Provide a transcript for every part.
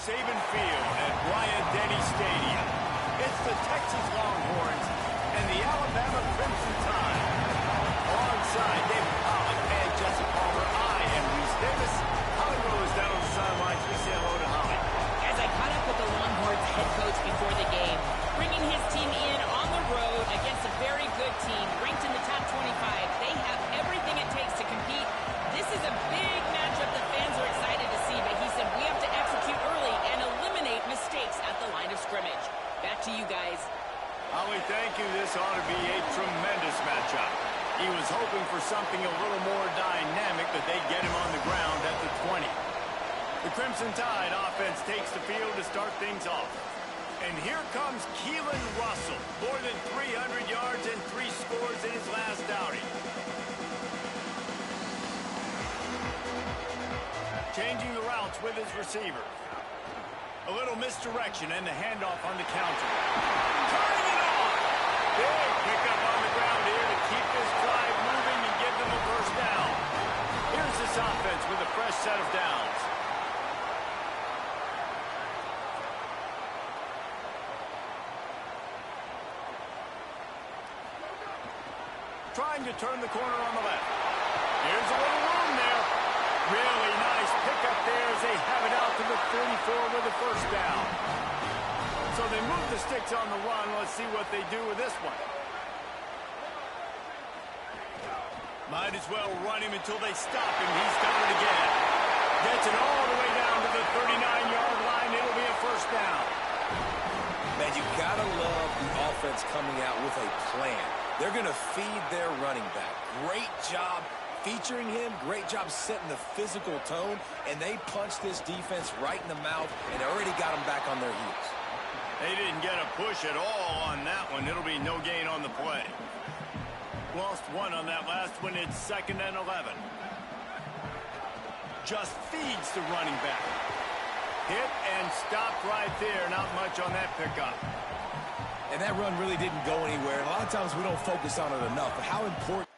Saban Field at Bryant-Denny Stadium. It's the Texas Longhorns and the Alabama Crimson Tide. Alongside David Pollock and Jesse Palmer, I am Reese Davis. Holly Rose down on the sidelines. We say hello to Holly. As I caught up with the Longhorns head coach before the game, bringing his team in on the road against a very good team, ranked in the top 25, they have everything it takes to compete. This is a big matchup that fans are excited to see, but he said we have to execute early and eliminate mistakes at the line of scrimmage. Back to you guys. Holly, thank you. This ought to be a tremendous matchup. He was hoping for something a little more dynamic, but they get him on the ground at the 20. The Crimson Tide offense takes the field to start things off. And here comes Keelan Russell. More than 300 yards and 3 scores in his last outing. Changing the routes with his receiver. A little misdirection and the handoff on the counter. Turning it on! Big pickup on the ground here to keep this drive moving and give them a first down. Here's this offense with a fresh set of downs. Trying to turn the corner on the left. Here's a little room there. Really nice pickup there as they have it out to the 34 with the first down. So they move the sticks on the run. Let's see what they do with this one. Might as well run him until they stop him. He's done it again. Gets it all the way down to the 39-yard line. It'll be a first down. Man, you gotta love the offense coming out with a plan. They're going to feed their running back. Great job featuring him. Great job setting the physical tone. And they punched this defense right in the mouth and already got them back on their heels. They didn't get a push at all on that one. It'll be no gain on the play. Lost one on that last one. It's 2nd and 11. Just feeds the running back. Hit and stopped right there. Not much on that pickup. And that run really didn't go anywhere. And a lot of times we don't focus on it enough. But how important...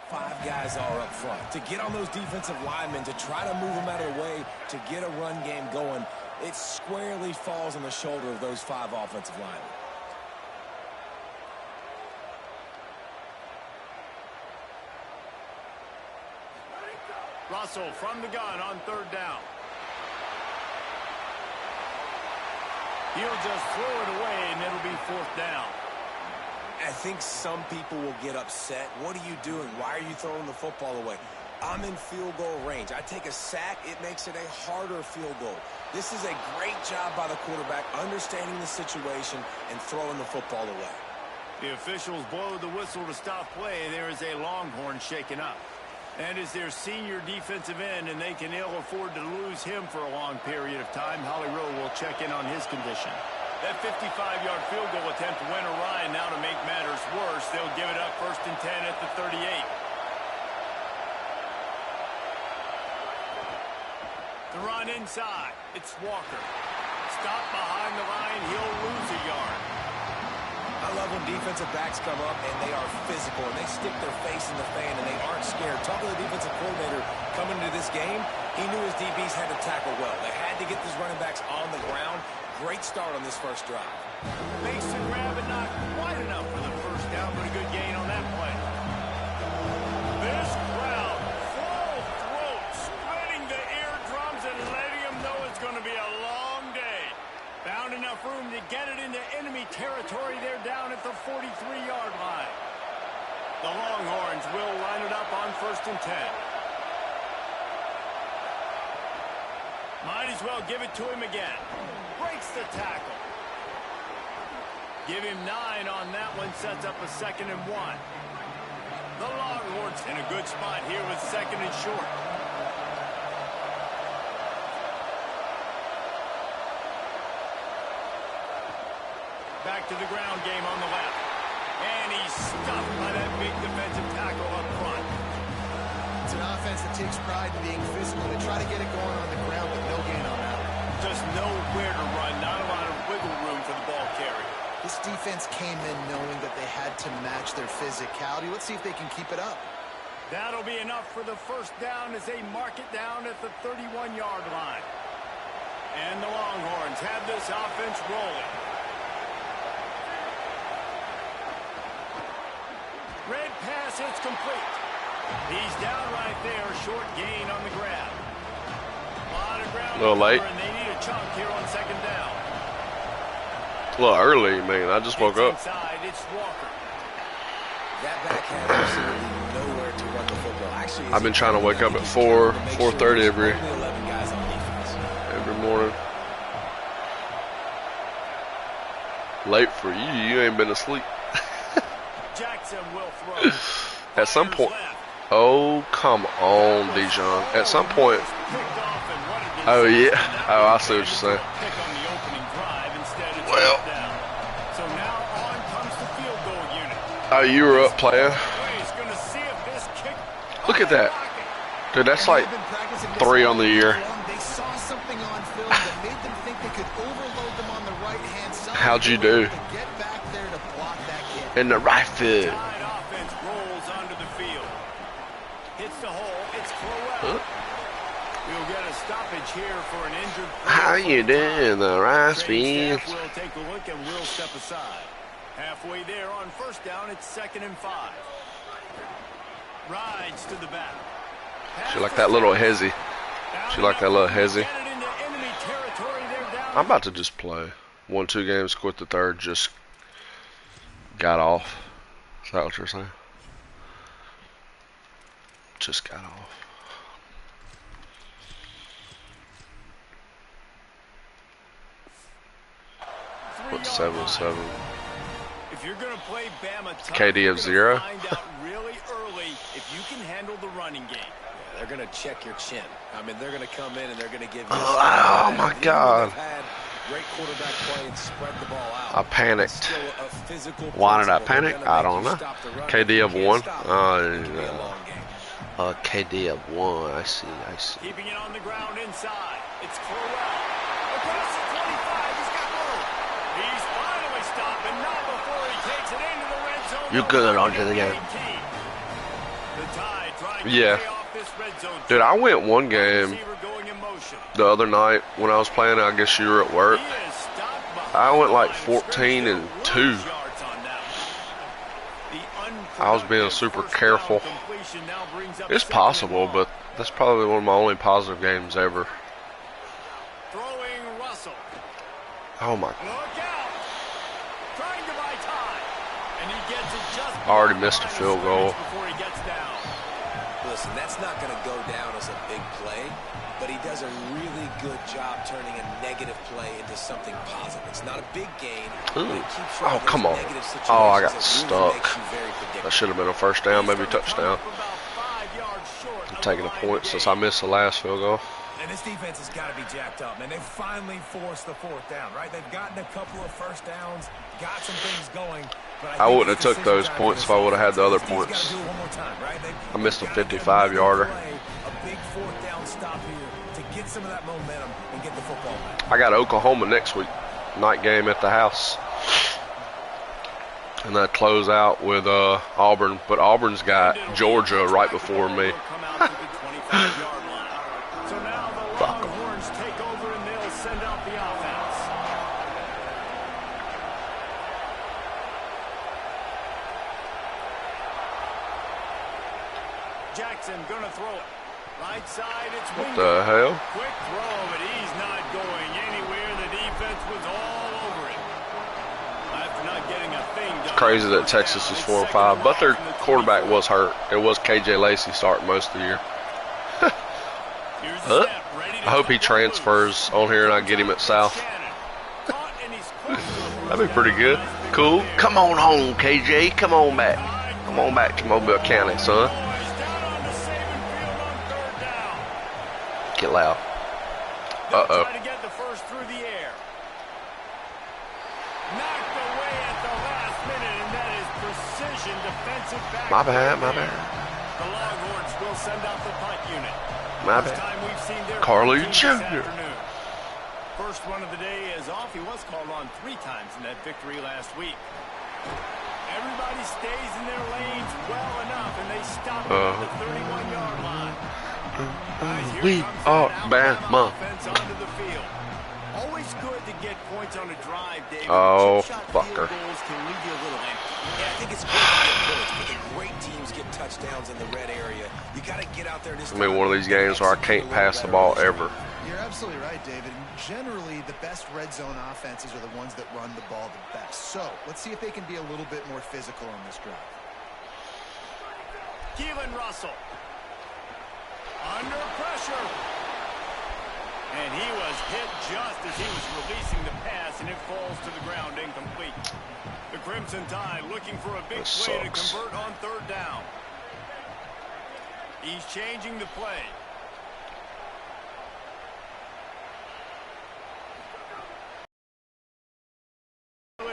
Five guys are up front. To get on those defensive linemen, to try to move them out of the way, to get a run game going, it squarely falls on the shoulder of those 5 offensive linemen. Russell from the gun on 3rd down. He'll just throw it away, and it'll be 4th down. I think some people will get upset. What are you doing? Why are you throwing the football away? I'm in field goal range. I take a sack, it makes it a harder field goal. This is a great job by the quarterback, understanding the situation and throwing the football away. The officials blow the whistle to stop play. There is a Longhorn shaken up. And is their senior defensive end, and they can ill afford to lose him for a long period of time. Holly Rowe will check in on his condition. That 55-yard field goal attempt went awry. Now to make matters worse, they'll give it up 1st and 10 at the 38. The run inside. It's Walker. Stop behind the line. He'll lose a yard. I love when defensive backs come up and they are physical and they stick their face in the fan and they aren't scared. Talking to the defensive coordinator coming into this game, he knew his DBs had to tackle well. They had to get these running backs on the ground. Great start on this first drive. Makes the grab and not quite enough for the first down, but a good gain on that play. This crowd, full throat, spreading the eardrums and letting them know it's going to be a long day. Found enough room to get it into enemy territory. They're down at the 43-yard line. The Longhorns will line it up on 1st and 10. Might as well give it to him again. Breaks the tackle. Give him 9 on that one. Sets up a 2nd and 1. The Longhorns in a good spot here with 2nd and short. Back to the ground game on the left. And he's stuffed by that big defensive tackle up front. It's an offense that takes pride in being physical. They try to get it going on the ground, but no gain on that. Just nowhere to run, not a lot of wiggle room for the ball carrier. This defense came in knowing that they had to match their physicality. Let's see if they can keep it up. That'll be enough for the first down as they mark it down at the 31-yard line. And the Longhorns have this offense rolling. Red pass, it's complete. He's down right there, short gain on the grab. A lot of ground a little late. and they need a chunk here on second down. A little early, man. I just woke up. Inside, it's Walker. That back had absolutely nowhere to run the football. Actually, I've been trying to wake up at 4:30 every morning. Late for you. You ain't been asleep. Jackson will throw. At some point. Oh, come on, Dijon. At some point. Oh, yeah. Oh, I see what you're saying. Well. So now on comes the field goal unit. Oh, you were up playing. Look at that. Dude, that's like 3 on the year. They saw something on film that made them think they could overload them on the right-hand side. How'd you do? Get back there to block that kick. In the right foot. Offense rolls onto the field. Hits the hole. It's Crowell. We'll get a stoppage here for an injured player. How you doing, the rice field? We'll take a look and we'll step aside. Halfway there on first down, it's 2nd and 5. Rides to the back. She like that little hezzy. She like that little hezzy. I'm about to just play. 1-2 games, quit the third, just got off. Is that what you're saying? Just got off. What 7-7? If you're going to play Bama tough, KD of 0. find out really early if you can handle the running game. Yeah, they're going to check your chin. I mean, they're going to come in and they're going to give you. Oh my God! Great quarterback play and spread the ball out. I panicked. Why did I panic? I don't know. KD of 1. KD of 1. I see. Keeping it on the ground inside. It's Crowell. Across the 25. He's got room. He's finally stopped, and not before he takes it into the red zone. You good onto the game. The Tide trying to Yeah. pay off this red zone. Dude, I went one game Receiver going in motion. the other night when I was playing. I guess you were at work. He is stopped behind I went like the line. 14 and 2. Yards on that one. The I was being super first careful. down completion now brings up It's 2nd and possible, 1. but that's probably one of my only positive games ever. Throwing Russell. Oh my! Look out! Trying to buy time, and he gets it just. I already missed a field goal. Before he gets down. Listen, that's not going to go down as a big play, but he does a really good job turning a negative play into something positive. It's not a big gain, but it keeps you Oh, out of come those on. negative situations Oh, I got that really stuck. makes you very predictable. That should have been a first down, maybe touchdown. About 5 yards short I'm of taking the a line point of since game. I missed the last field goal. And this defense has got to be jacked up, man. They finally forced the 4th down, right? They've gotten a couple of first downs, got some things going. But I think wouldn't it's have took those decision time points if for I this would have had the other offense. He's points. gotta do it one more time, right? I missed a They've gotta 55-yarder. play a big 4th down stop here to get some of that momentum and get the football back. I got Oklahoma next week. Night game at the house. And that close out with Auburn. But Auburn's got Georgia right before me. Come out to the 25-yard line. So now the Longhorns take over and they'll send out the offense. Jackson gonna throw it. Right side, it's What Wingate. the hell? Quick throw, but he's not going anywhere. The defense was all over it. After not getting a thing done. It's crazy that Texas is 4-5, but their quarterback was hurt. It was KJ Lacey starting most of the year. Here's the snap, ready to I hope he cut one transfers on here and I get him at South. Caught and he's quick to the That'd be pretty good. Cool. Come on home, KJ. Come on back. Come on back to Mobile County, son. He's down on the saving field on 3rd down. Get loud. They'll Uh-oh. try to get the first through the air. Knocked away at the last minute, and that is precision defensive back. My bad, my bad. The Longhorns will send out the punt unit. My First bad. time we've seen their Carly punt team this Jr. afternoon. First one of the day is off. He was called on 3 times in that victory last week. Everybody stays in their lanes well enough, and they stop at the 31-yard line. Guys, here We comes are that Alabama Bama. offense onto the field. Always good to get points on a drive, David. Oh, Chip shot fucker. field goals can leave you a little empty. Yeah, I think it's great to get points, but the great teams get touchdowns in the red area. You got to get out there this I mean, one of these games where I can't pass the ball ever. You're absolutely right, David. Generally, the best red zone offenses are the ones that run the ball the best. So, let's see if they can be a little bit more physical on this drive. Keelan Russell. Under pressure. And he was hit just as he was releasing the pass, and it falls to the ground incomplete. The Crimson Tide looking for a big play to convert on 3rd down. He's changing the play.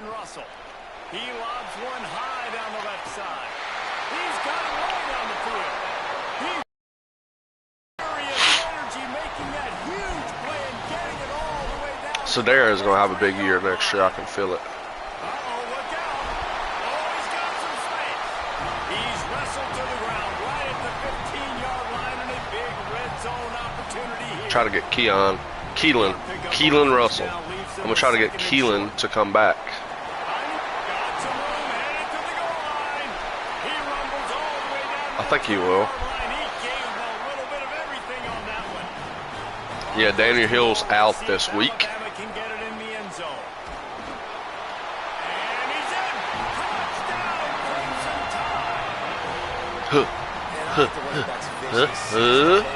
Russell. He lobs one high down the left side. He's got it right down the field. He's furious energy making that huge play and getting it all the way down. Sedera is going to have a big year next year. I can feel it. Uh-oh, look out. Oh, he's got some space. He's wrestled to the ground right at the 15-yard line and a big red zone opportunity here. Try to get Keelan Russell. I'm going to try to get Keelan to come back. I think he will. Yeah, Daniel Hill's out this week.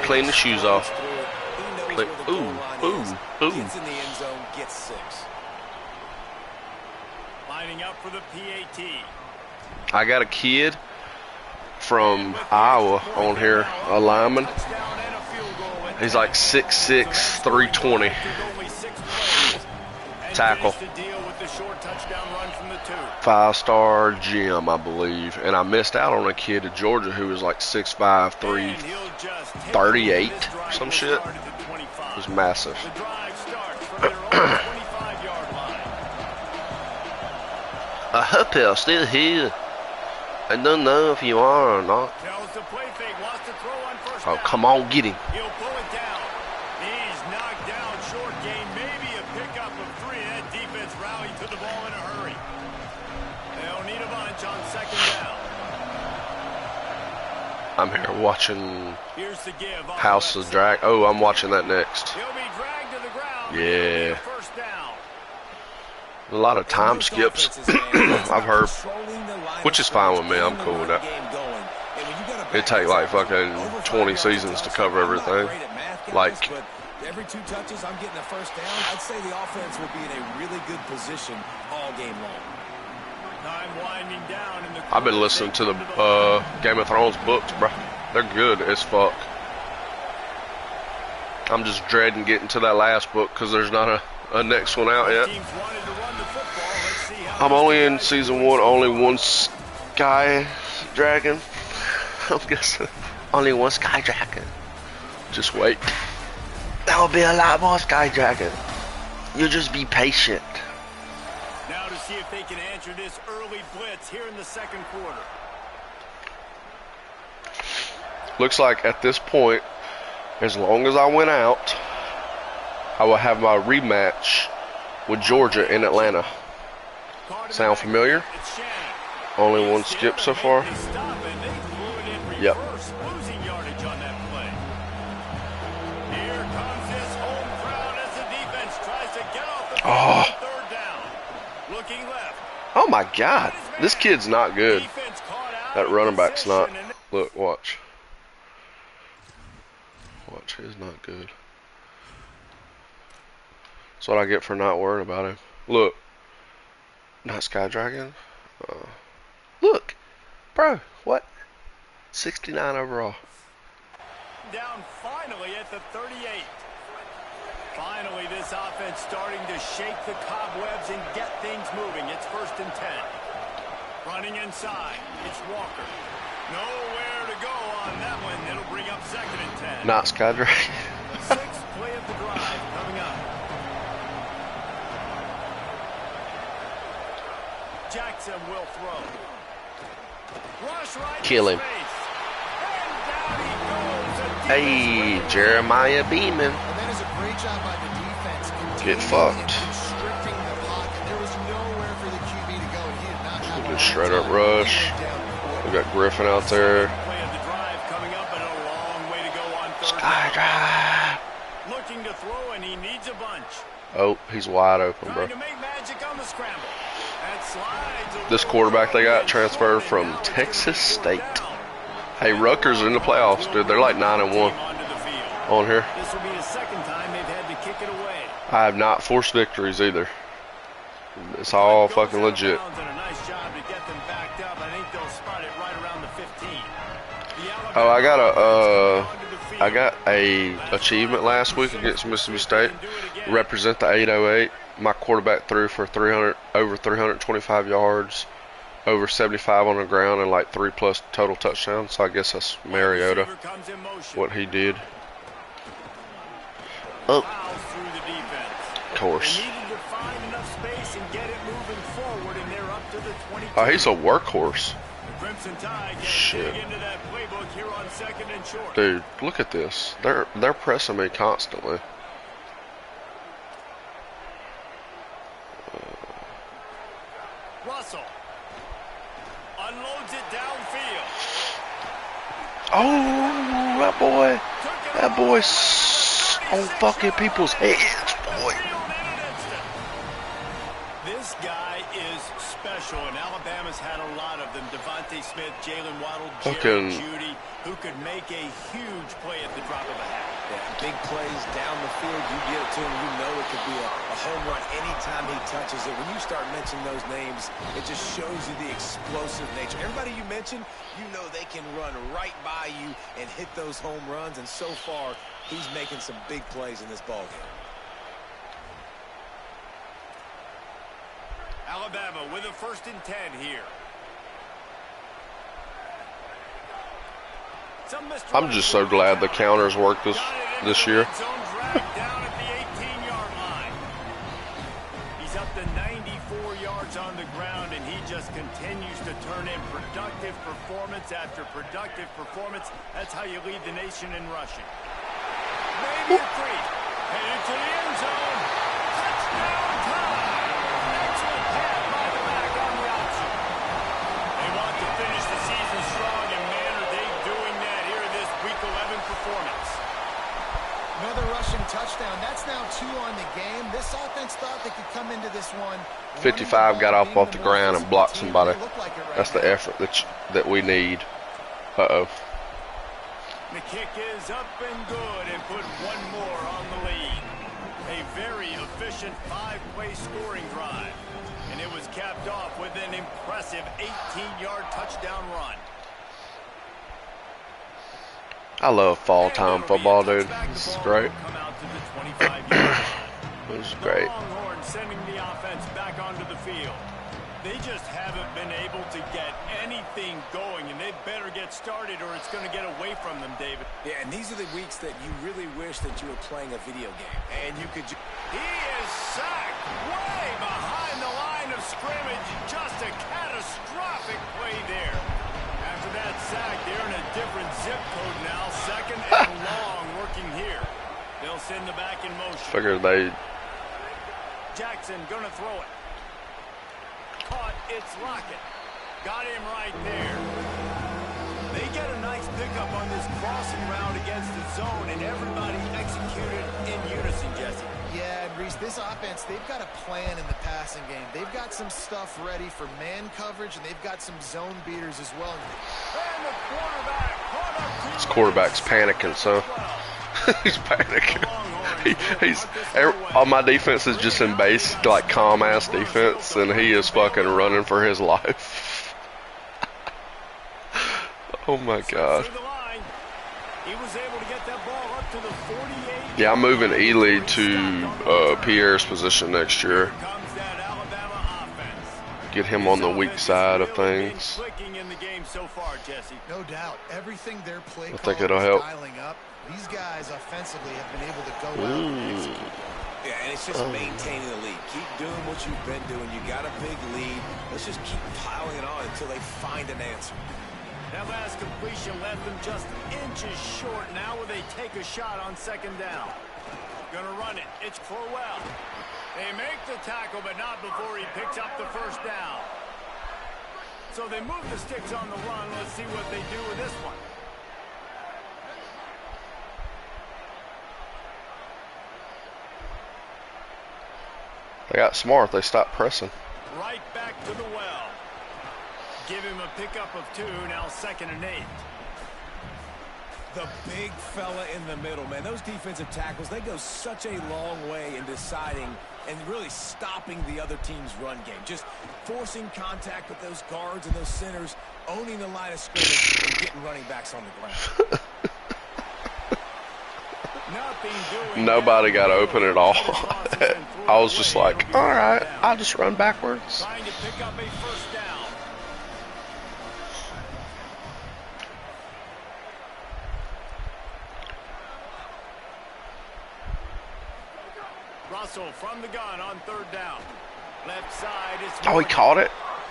Clean the shoes off. Gets in the end zone, gets 6. Lining up for the PAT. I got a kid from Iowa on here, a lineman. He's like 6'6", 320. Tackle. 5-star gym, I believe. And I missed out on a kid at Georgia who was like 6'5", 338, some shit. It was massive. I hope you're still here. I don't know if you are or not. Oh, come on, get him. He'll pull it down. He's knocked down. Short game, maybe a pickup of 3. That defense rallied to the ball in a hurry. They'll need a bunch on 2nd down. I'm here watching Here's the give House of Drag. Oh, I'm watching that next. He'll be dragged to the ground. Yeah. First down. A lot of time skips, I've heard, which is fine with me. I'm cool with that. It'd take like fucking 20 seasons to cover everything. Like, every 2 touches, I'm getting a first down. I'd say the offense will be in a really good position all game long. Time winding down in the I've been listening to the Game of Thrones books, bro. They're good as fuck. I'm just dreading getting to that last book because there's not a next one out yet. I'm only in season 1, only one Sky Dragon. I'm guessing only one Sky Dragon. Just wait. There'll be a lot more Sky Dragon. You just be patient. Now to see if they can answer this early blitz here in the 2nd quarter. Looks like at this point, as long as I win out, I will have my rematch with Georgia in Atlanta. Sound familiar? Only one skip so far? Yep. Losing yardage on that play. Here comes this home crowd as the defense tries to get off the field on 3rd down. Looking left. Oh my God. This kid's not good. That running back's not. Look, watch. Watch, he's not good. That's what I get for not worrying about him. Look. Not Sky Dragon. Look. Bro, what? 69 overall. Down finally at the 38. Finally, this offense starting to shake the cobwebs and get things moving. It's 1st and 10. Running inside. It's Walker. Nowhere to go on that one. It'll bring up 2nd and 10. Not Skydra. 6th play of the drive coming up. Jackson will throw. Rush right Kill him. Hey, Jeremiah Beeman. And that is a great job by the defense. Get fucked. Constricting the pocket. There was nowhere for the QB to go. He did not have Just straight up rush. We got Griffin out there. Play of the drive coming up, and a long way to go on 3rd Skydra. Looking to throw, and he needs a bunch. Oh, he's wide open, bro. Trying to make magic on the scramble. That slides. This quarterback they got transferred from Texas State. Hey, Rutgers are in the playoffs, dude. They're like 9-1 on here. This will be the 2nd time they've had to kick it away. I have not forced victories either. It's all fucking legit. Oh, I got a achievement last week against Mississippi State. Represent the 808. My quarterback threw for over 325 yards, over 75 on the ground, and like 3+ total touchdowns. So I guess that's Mariota, what he did. Of course. Oh, he's a workhorse. Shit. Dude, look at this. They're pressing me constantly. Russell unloads it downfield. Oh, that boy's on fucking people's heads, boy. This guy is special, and Alabama's had a lot of them. Devontae Smith, Jalen Waddle, Jerry Jeudy, who could make a huge play at the drop of a hat. Yeah, big plays down the field. You get it to him, you know it could be a home run anytime he touches it. When you start mentioning those names, it just shows you the explosive nature. Everybody you mentioned, you know they can run right by you and hit those home runs, and so far, he's making some big plays in this ballgame. Alabama with a 1st and 10 here. I'm just so glad the counters work this year. Down at the 18-yard line. He's up to 94 yards on the ground, and he just continues to turn in productive performance after productive performance. That's how you lead the nation in rushing. Maybe a 3. Headed to the end zone. Touchdown time. Excellent pass by the back on the option. They want to finish the season strong, and man, are they doing that here in this Week 11 performance. Another rushing touchdown. That's now 2 on the game. This offense thought they could come into this one. 55 got off the ground and blocked somebody. That's the effort that we need. Uh-oh. The kick is up and good, and put one more on the lead. A very efficient 5-play scoring drive. And it was capped off with an impressive 18-yard touchdown run. I love fall time football, dude. This is great. This is great. Longhorns sending the offense back onto the field. They just haven't been able to get anything going, and they better get started or it's going to get away from them, David. Yeah, and these are the weeks that you really wish that you were playing a video game. And you could... He is sacked way behind the line of scrimmage. Just a catastrophic play there. After that sack, they're in a different zip code now. 2nd and long working here. They'll send the back in motion. Figured they... Jackson going to throw it. Caught, it's Lockett. Got him right there. They get a nice pickup on this crossing route against the zone, and everybody executed in unison, Jesse. Yeah, and Reese, this offense, they've got a plan in the passing game. They've got some stuff ready for man coverage, and they've got some zone beaters as well. And the quarterback caught up to This quarterback's panicking, so he's panicking. He's all my defense is just in base, like calm ass defense, and he is fucking running for his life. Oh my god. He was able to get that ball up to the 48. Yeah, I'm moving Ely to Pierre's position next year. Here comes that Alabama offense. get him on the weak side of things. No doubt. Everything their play I think call it'll is help. dialing up. These guys offensively have been able to go out and execute. Yeah, and it's just maintaining the lead. Keep doing what you've been doing. You got a big lead. Let's just keep piling it on until they find an answer. That last completion left them just inches short. Now will they take a shot on second down? Gonna run it. It's Crowell. They make the tackle, but not before he picks up the first down. So they move the sticks on the run. Let's see what they do with this one. They got smart. They stopped pressing. Right back to the well. Give him a pickup of 2, now 2nd and 8. The big fella in the middle, man. Those defensive tackles, they go such a long way in deciding and really stopping the other team's run game. Just forcing contact with those guards and those centers, owning the line of scrimmage, and getting running backs on the ground. Nobody got open at all. I was just like, all right, I'll just run backwards. Trying to pick up a first down. Russell from the gun on 3rd down. Left side is. Oh, he caught it.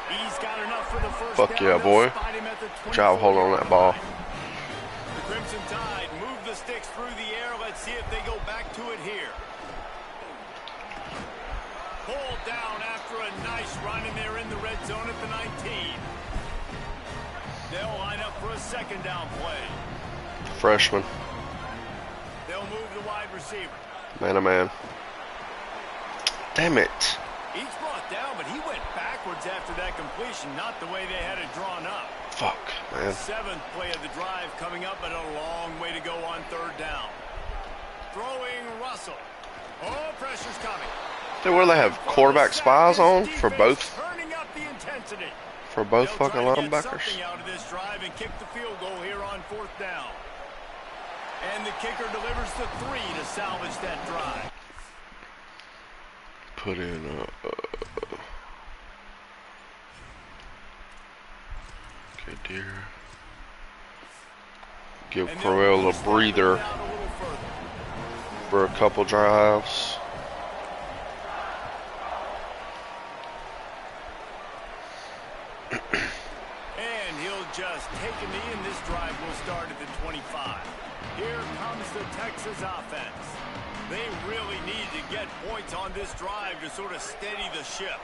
He's got enough for the first Fuck down. yeah, boy. Good job holding on that ball. The Crimson Tide move the sticks through the air. Let's see if they go back to it here. Pulled down after a nice run, and they're in the red zone at the 19. They'll line up for a 2nd down play. Freshman. They'll move the wide receiver. Man, oh man. Damn it. He's brought down, but he went backwards after that completion, not the way they had it drawn up. Fuck, man. 7th play of the drive coming up, but a long way to go on 3rd down. Throwing Russell. Oh, pressure's coming. Dude, what do they have? Quarterback spies on for both? Turning up the intensity. For both They'll fucking try to get linebackers? something out of this drive and kick the field goal here on 4th down. And the kicker delivers the 3 to salvage that drive. Put in good dear. Give Crowell a breather for a couple drives. And he'll just take a knee, and this drive will start at the 25. Here comes the Texas offense. They really need to get points on this drive to sort of steady the ship.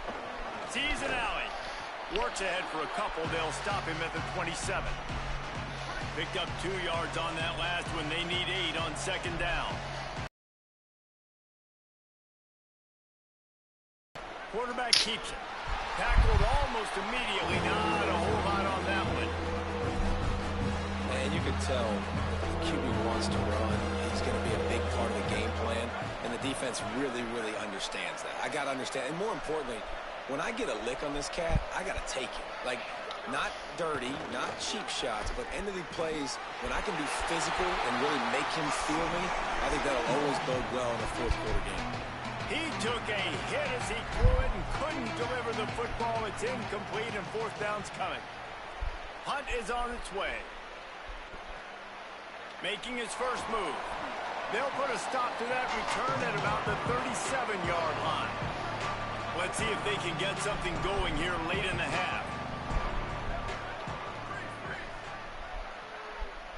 Sees an alley. Works ahead for a couple. They'll stop him at the 27. Picked up 2 yards on that last one. They need 8 on 2nd down. Quarterback keeps it. Tackled almost immediately. Not a whole lot on that one. And you can tell if QB wants to run, he's going to be a big part of the game plan. And the defense really, really understands that. I got to understand. And more importantly, when I get a lick on this cat, I got to take it. Like, not dirty, not cheap shots, but end of the plays, when I can be physical and really make him feel me, I think that'll always bode well in a 4th quarter game. He took a hit as he threw it and couldn't deliver the football. It's incomplete, and 4th down's coming. Hunt is on its way. Making his first move. They'll put a stop to that return at about the 37-yard line. Let's see if they can get something going here late in the half.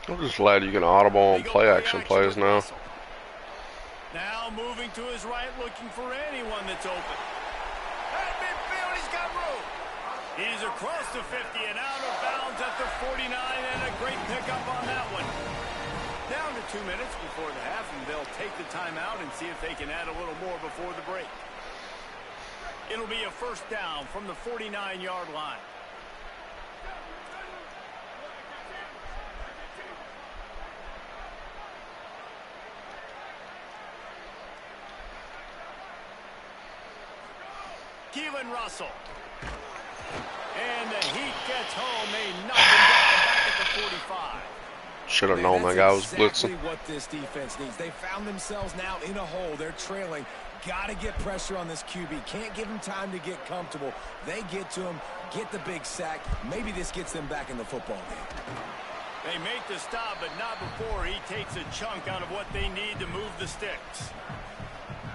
I'm just glad you can audible on play action plays now. Now moving to his right, looking for anyone that's open. At midfield, he's got room. He's across the 50 and out of bounds at the 49, and a great pickup on that one. Down to 2 minutes before the half, and they'll take the timeout and see if they can add a little more before the break. It'll be a first down from the 49-yard line. Keelan Russell. And the heat gets home. They knock him down back at the 45. Should have known that guy was blitzing. Exactly what this defense needs. They found themselves now in a hole. They're trailing. Got to get pressure on this QB. Can't give him time to get comfortable. They get to him, get the big sack. Maybe this gets them back in the football game. They make the stop, but not before he takes a chunk out of what they need to move the sticks.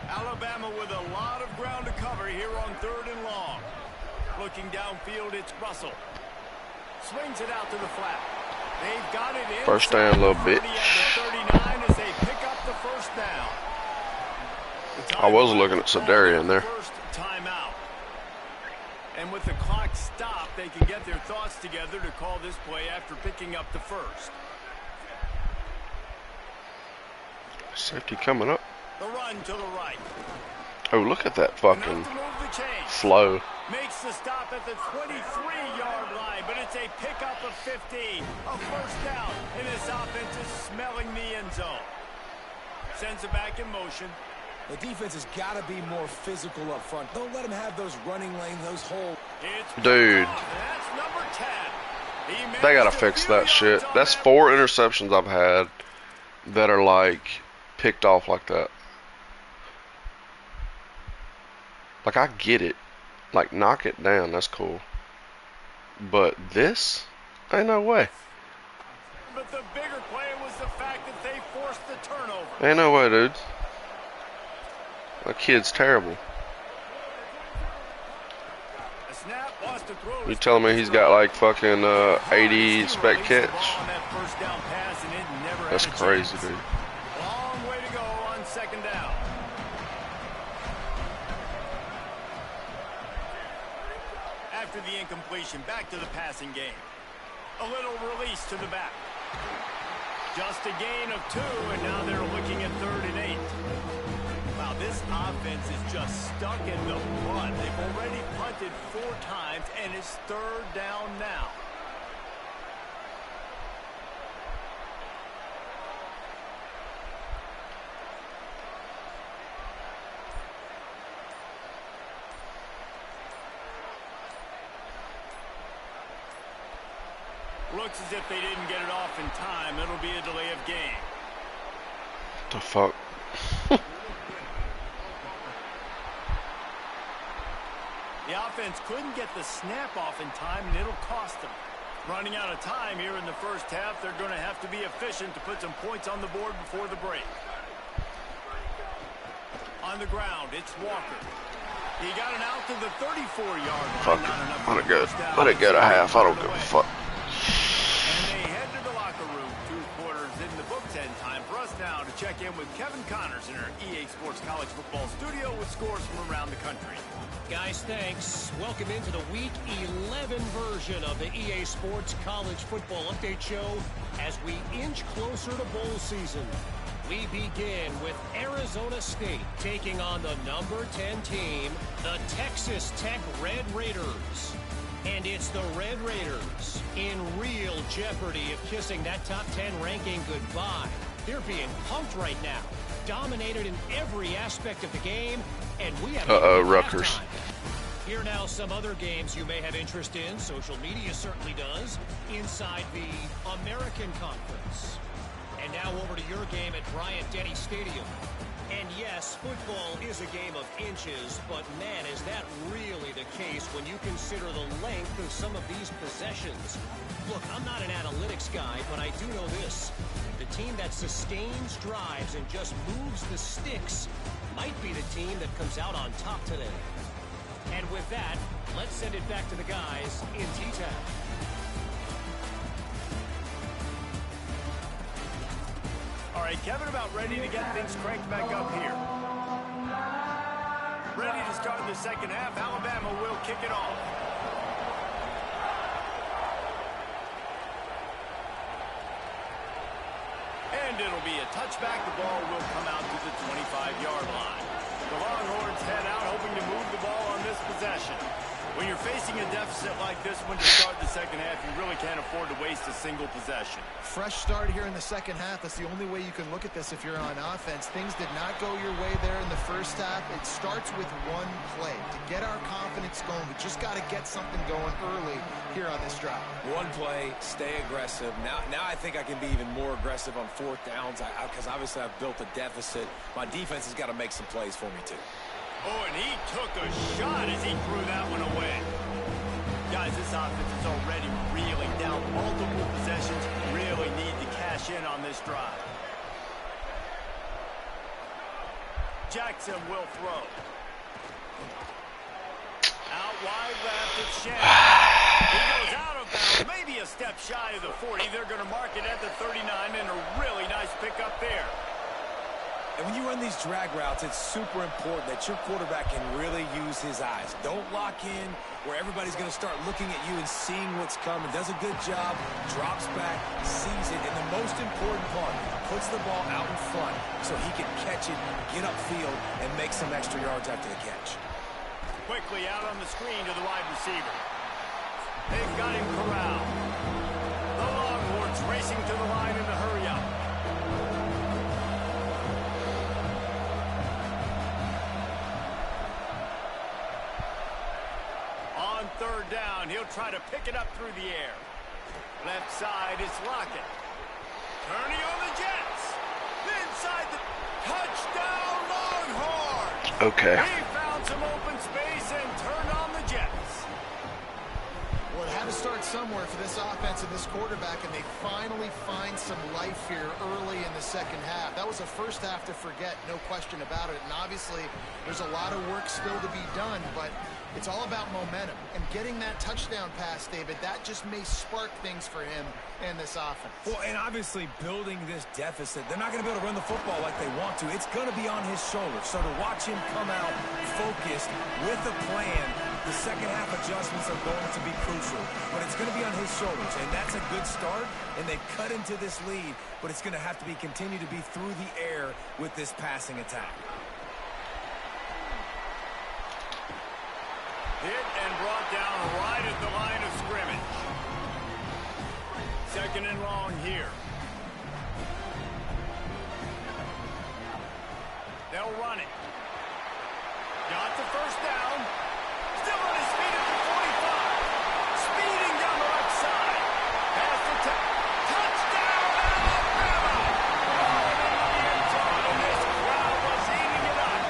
Alabama with a lot of ground to cover here on 3rd and long. Looking downfield, it's Russell. Swings it out to the flat. They've got it in. First down, little bitch. 39 as they pick up the first down. I was looking at Sedarian there. First timeout. And with the clock stopped, they can get their thoughts together to call this play after picking up the first. Safety coming up. The run to the right. Oh, look at that fucking Enough to move the chains. flow. Makes the stop at the 23-yard line, but it's a pickup of 15. A first down, and this offense is smelling the end zone. Sends it back in motion. The defense has got to be more physical up front. Don't let them have those running lanes, those holes. Dude. That's number 10. They gotta fix that shit. That's 4 interceptions I've had that are like picked off like that. Like, I get it. Like, knock it down. That's cool. But this? Ain't no way. But the bigger play was the fact that they forced the turnover. Ain't no way, dude. That kid's terrible. A snap, lost a throw. You telling me he's got like fucking 80 spec catch? That's crazy, dude. Long way to go on 2nd down. After the incompletion, back to the passing game. A little release to the back. Just a gain of 2, and now they're looking at 3rd and 8. Wow, this offense is just stuck in the mud. They've already punted 4 times, and it's 3rd down now. Looks as if they didn't get it off in time. It'll be a delay of game. What the fuck? The offense couldn't get the snap off in time, and it'll cost them. Running out of time here in the first half, they're going to have to be efficient to put some points on the board before the break. On the ground, it's Walker. He got it out to the 34-yard line. Fuck it. Let it go. Let it go to half. I don't give a fuck. And they head to the locker room. 2 quarters in the books, and time for us now to check in with Kevin Connors in our EA Sports College Football studio with scores from around the country. Guys, thanks. Welcome into the Week 11 version of the EA Sports College Football Update Show as we inch closer to bowl season. We begin with Arizona State taking on the number 10 team, the Texas Tech Red Raiders. And it's the Red Raiders in real jeopardy of kissing that top 10 ranking goodbye. They're being pumped right now, dominated in every aspect of the game, and we have Rutgers. halftime. Here now some other games you may have interest in. Social media certainly does. Inside the American Conference. And now over to your game at Bryant-Denny Stadium. And yes, football is a game of inches, but man, is that really the case when you consider the length of some of these possessions. Look, I'm not an analytics guy, but I do know this. The team that sustains drives and just moves the sticks might be the team that comes out on top today. And with that, let's send it back to the guys in T-Town. All right, Kevin, about ready to get things cranked back up here. Ready to start the second half. Alabama will kick it off. And it'll be a touchback. The ball will come out to the 25-yard line. The Longhorns head out hoping to move the ball on this possession. When you're facing a deficit like this one to start the second half, you really can't afford to waste a single possession. Fresh start here in the second half. That's the only way you can look at this if you're on offense. Things did not go your way there in the first half. It starts with one play. To get our confidence going, we just got to get something going early here on this drive. One play, stay aggressive. Now I think I can be even more aggressive on fourth downs because obviously I've built a deficit. My defense has got to make some plays for me too. Oh, and he took a shot as he threw that one away. Guys, this offense is already reeling down multiple possessions. Really need to cash in on this drive. Jackson will throw. Out wide left, it's Shannon. He goes out of bounds, maybe a step shy of the 40. They're going to mark it at the 39, and a really nice pickup there. And when you run these drag routes, it's super important that your quarterback can really use his eyes. Don't lock in where everybody's going to start looking at you and seeing what's coming. Does a good job, drops back, sees it, and the most important part, puts the ball out in front so he can catch it, get upfield, and make some extra yards after the catch. Quickly out on the screen to the wide receiver. They've got him corralled. The Longhorns racing to the line in the hurry-up. Third down, he'll try to pick it up through the air. Left side is Lockett. Turning on the Jets. Inside the touchdown Longhorns. Okay. He found some open space and turned on the Jets. Well, it had to start somewhere for this offense and this quarterback, and they finally find some life here early in the second half. That was a first half to forget, no question about it. And obviously, there's a lot of work still to be done, but it's all about momentum. And getting that touchdown pass, David, that just may spark things for him and this offense. Well, and obviously building this deficit, they're not going to be able to run the football like they want to. It's going to be on his shoulders. So to watch him come out focused with a plan, the second half adjustments are going to be crucial. But it's going to be on his shoulders, and that's a good start. And they've cut into this lead, but it's going to have to be continue to be through the air with this passing attack. Hit and brought down right at the line of scrimmage. Second and long here. They'll run it. Got the first down. Still on his feet at the 45. Speeding down the right side. Pass the touchdown, Alabama! Oh, into the end zone, and this crowd was eating it up.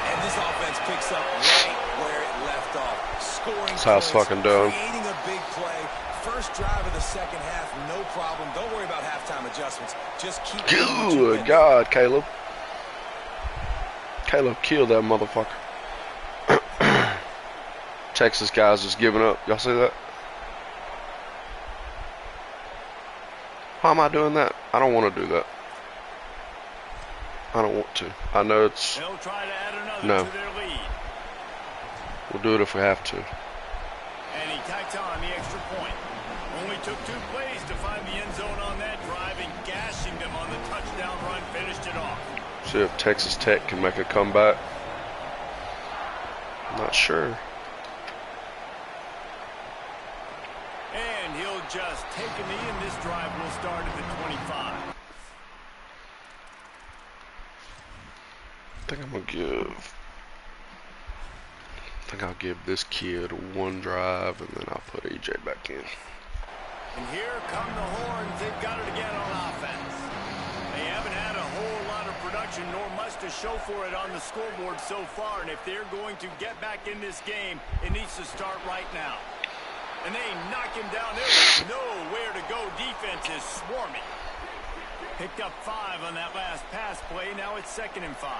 And this offense picks up right where it left off. Scoring That's how it's points, fucking done. creating a big play. First drive of the second half, no problem. Don't worry about halftime adjustments. Just keep doing what you're Good doing. God, Caleb. Caleb killed that motherfucker. Texas guys just giving up. Y'all see that? How am I doing that? I don't want to do that. I don't want to. I know it's... They'll try to add another No. to their lead. We'll do it if we have to. And he tacks on the extra point. Only took 2 plays to find the end zone on that drive, and gashing them on the touchdown run finished it off. See if Texas Tech can make a comeback. I'm not sure. And he'll just take a knee, and this drive will start at the 25. I think I'll give this kid one drive, and then I'll put EJ back in. And here come the Horns. They've got it again on offense. They haven't had a whole lot of production, nor much to show for it on the scoreboard so far. And if they're going to get back in this game, it needs to start right now. And they knock him down. There is nowhere to go. Defense is swarming. Picked up 5 on that last pass play. Now it's 2nd and 5.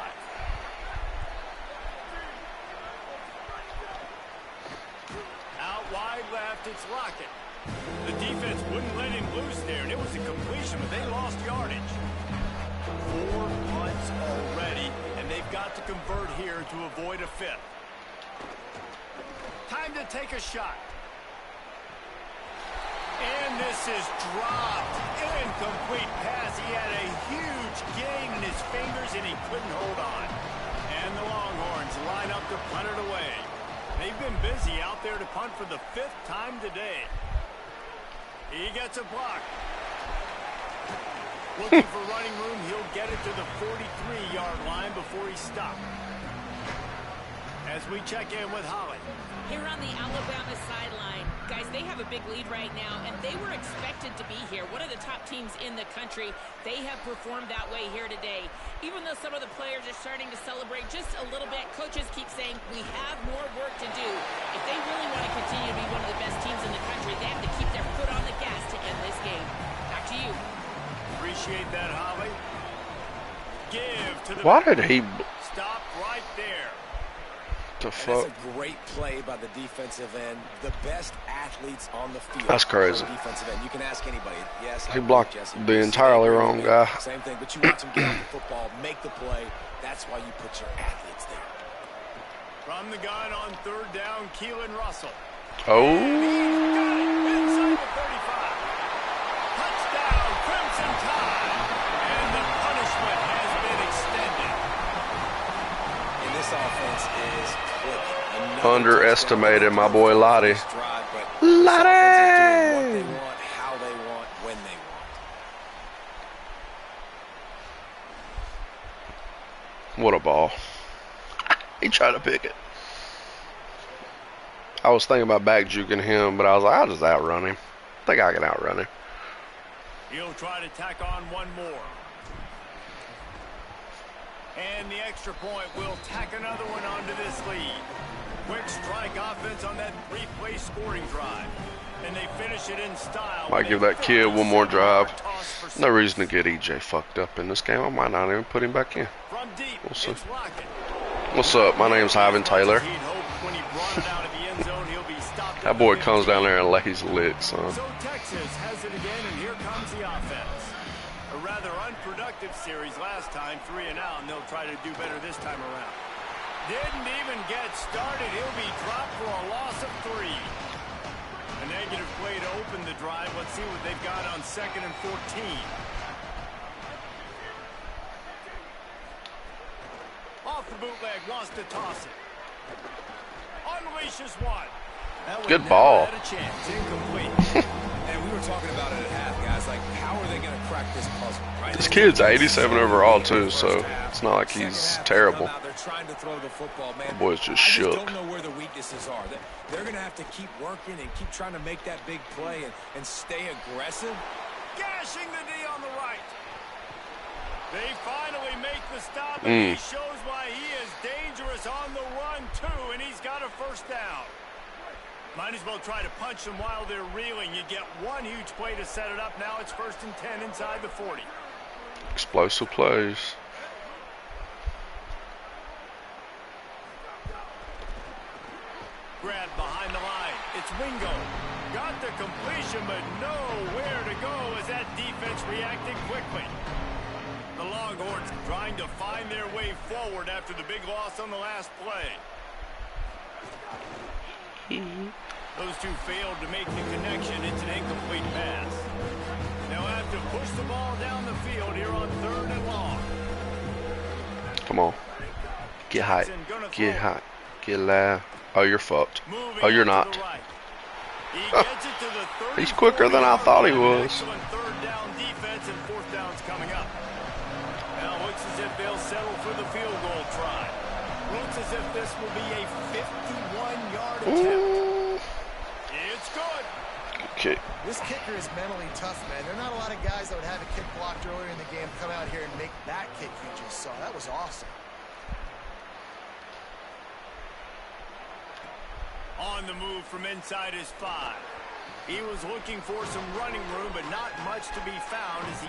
Out wide left, it's Lockett. The defense wouldn't let him loose there, and it was a completion, but they lost yardage. 4 punts already, and they've got to convert here to avoid a 5th. Time to take a shot. And this is dropped. Incomplete pass. He had a huge gain in his fingers, and he couldn't hold on. And the Longhorns line up to punt it away. They've been busy out there to punt for the 5th time today. He gets a block. Looking for running room, he'll get it to the 43-yard line before he's stopped. As we check in with Holly. Here on the Alabama sideline, guys, they have a big lead right now, and they were expected to be here. One of the top teams in the country. They have performed that way here today. Even though some of the players are starting to celebrate just a little bit, coaches keep saying, we have more work to do. If they really want to continue to be one of the best teams in the country, they have to keep their foot on the gas to end this game. Back to you. Appreciate that, Holly. Give to the... Why did he... Stop right there. The fuck? That's a great play by the defensive end. The best athletes on the field. That's crazy. Defensive end. You can ask anybody. Yes, He blocked the entirely wrong guy. Same thing, but you watch him get off the football, make the play. That's why you put your athletes there. From the gun on 3rd down, Keelan Russell. Oh. Inside the 35. Touchdown, Crimson Tide. And the punishment has been extended. And this offense is underestimated my boy Lottie. Lottie! What a ball. He tried to pick it. I was thinking about back juking him, but I was like, I'll just outrun him. I think I can outrun him. He'll try to tack on one more. And the extra point will tack another one onto this lead. Quick strike offense on that 3-play scoring drive. And they finish it in style. Might give that kid one more drive. No reason to get EJ fucked up in this game. I might not even put him back in. From deep, We'll see. it's Lockett. What's up? My name's Ivan Taylor. That boy comes down there and lays licks, son. So Texas has it again, and here comes the offense. A rather unproductive series last time, 3 and out, and they'll try to do better this time around. Didn't even get started. He'll be dropped for a loss of 3. A negative play to open the drive. Let's see what they've got on 2nd and 14. Off the bootleg, wants to toss it. Unleashes one. Good ball. Had a chance. Incomplete. And we were talking about it at half, guys. Like, how are they going to crack this puzzle? Right? This kid's 87 overall, too, so it's not like he's terrible. They're trying to throw the football, man. The boy's just I shook. don't know where the weaknesses are. They're going to have to keep working and keep trying to make that big play and stay aggressive. Gashing the D on the right. They finally make the stop, and he shows why he is dangerous on the run, too, and he's got a first down. Might as well try to punch them while they're reeling. You get one huge play to set it up. Now it's 1st and 10 inside the 40. Explosive plays. Grab behind the line. It's Wingo. Got the completion, but nowhere to go as that defense reacted quickly. The Longhorns trying to find their way forward after the big loss on the last play. Those two failed to make the connection. It's an incomplete pass. They'll have to push the ball down the field here on 3rd and long. Come on. Get hot. Get hot. Get loud. Oh, you're fucked. Oh, you're not. He's quicker than I thought he was. Excellent 3rd down defense, and 4th down's coming up. Now it looks as if they'll settle for the field goal try. Looks as if this will be a 51-yard attempt. It's good. Kick. This kicker is mentally tough, man. There are not a lot of guys that would have a kick blocked earlier in the game come out here and make that kick you just saw. That was awesome. On the move from inside his 5. He was looking for some running room, but not much to be found as he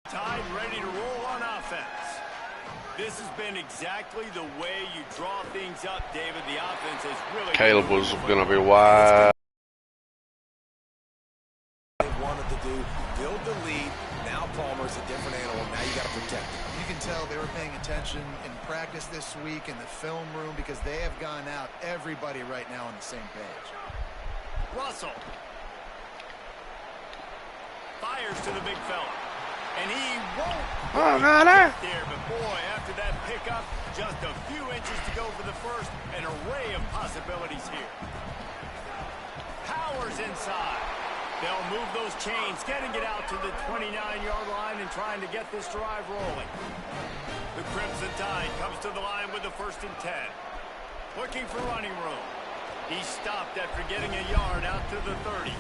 tied, ready to roll on offense. This has been exactly the way you draw things up, David. The offense has really... Caleb was going to be wide. They wanted to do, build the lead. Now Palmer's a different animal. Now you got to protect him. You can tell they were paying attention in practice this week in the film room because they have gone out, everybody right now on the same page. Russell fires to the big fella. And he won't God, get there, but boy, after that pickup, just a few inches to go for the first. An array of possibilities here. Powers inside. They'll move those chains, getting it out to the 29-yard line and trying to get this drive rolling. The Crimson Tide comes to the line with the 1st and 10. Looking for running room. He stopped after getting a yard out to the 30.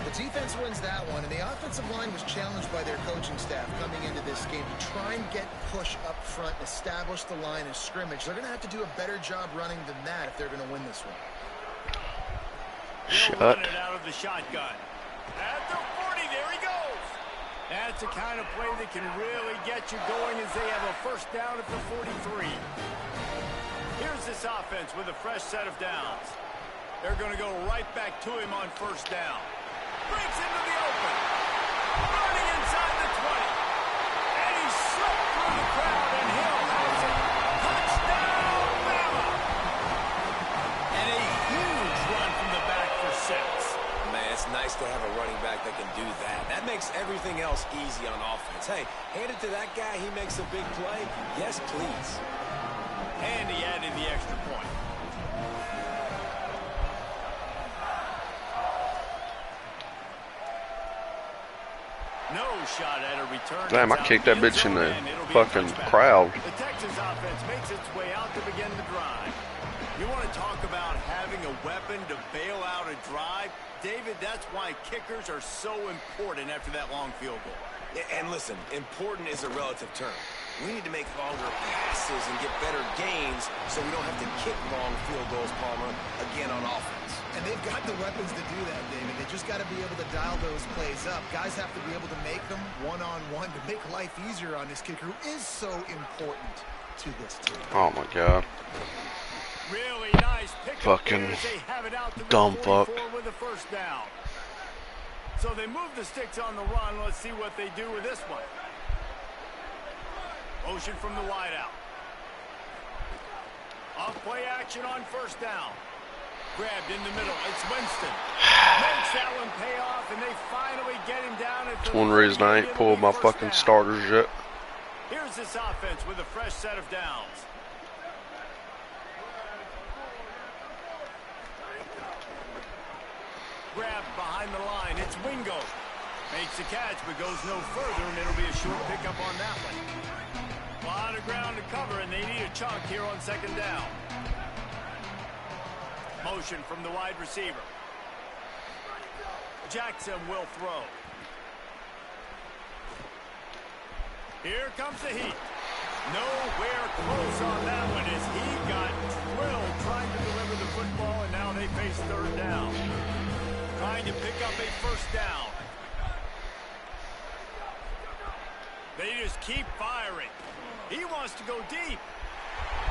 The defense wins that one, and the offensive line was challenged by their coaching staff coming into this game to try and get push up front and establish the line of scrimmage. They're going to have to do a better job running than that if they're going to win this one. He'll run it out of the shotgun. At the 40, there he goes. That's the kind of play that can really get you going as they have a 1st down at the 43. Here's this offense with a fresh set of downs. They're going to go right back to him on 1st down. Breaks into the open. Running inside the 20. And he slipped through the crowd, and Hill has it. Touchdown, Bama! And a huge run from the back for 6. Man, it's nice to have a running back that can do that. That makes everything else easy on offense. Hey, hand it to that guy. He makes a big play. Yes, please. And he added the extra point. No shot at a return. Damn, I kicked that bitch in the fucking crowd. The Texans offense makes its way out to begin the drive. You want to talk about having a weapon to bail out a drive? David, that's why kickers are so important after that long field goal. And listen, important is a relative term. We need to make longer passes and get better gains so we don't have to kick long field goals, Palmer, again on offense. And they've got the weapons to do that, David. They just got to be able to dial those plays up. Guys have to be able to make them one-on-one to make life easier on this kicker who is so important to this team. Oh, my God. Really nice pick. Fucking dumb fuck. With the 1st down. So they move the sticks on the run. Let's see what they do with this one. Motion from the wideout. Off play action on 1st down. Grabbed in the middle. It's Winston. Makes that one pay off, and they finally get him down at the... That's one reason I ain't pulled my fucking starters yet. Here's this offense with a fresh set of downs. Grabbed behind the line. It's Wingo. Makes the catch, but goes no further, and it'll be a short pickup on that one. A lot of ground to cover, and they need a chunk here on 2nd down. Motion from the wide receiver. Jackson will throw. Here comes the heat. Nowhere close on that one as he got drilled trying to deliver the football, and now they face 3rd down. Trying to pick up a 1st down. They just keep firing. He wants to go deep.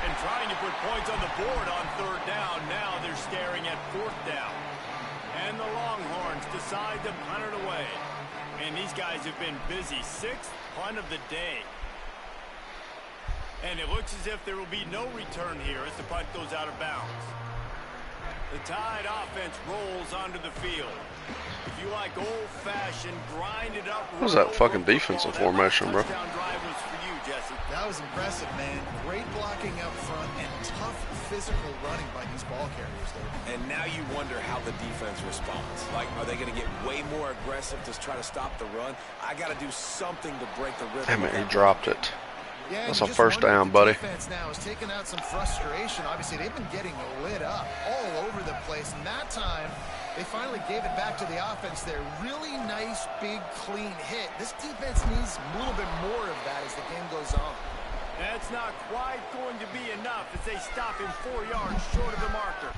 And trying to put points on the board on 3rd down. Now they're staring at 4th down. And the Longhorns decide to punt it away. And these guys have been busy. 6th punt of the day. And it looks as if there will be no return here as the punt goes out of bounds. The Tide offense rolls onto the field. If you like old-fashioned, grinded up... What was that fucking defensive formation, bro? That was impressive, man. Great blocking up front and tough physical running by these ball carriers, though. And now you wonder how the defense responds. Like, are they going to get way more aggressive to try to stop the run? I got to do something to break the rhythm. Damn it, he dropped it. Yeah, that's a 1st down, buddy. Defense now is taking out some frustration. Obviously, they've been getting lit up all over the place, and that time they finally gave it back to the offense there. Really nice, big, clean hit. This defense needs a little bit more of that as the game goes on. That's not quite going to be enough as they stop him 4 yards short of the marker.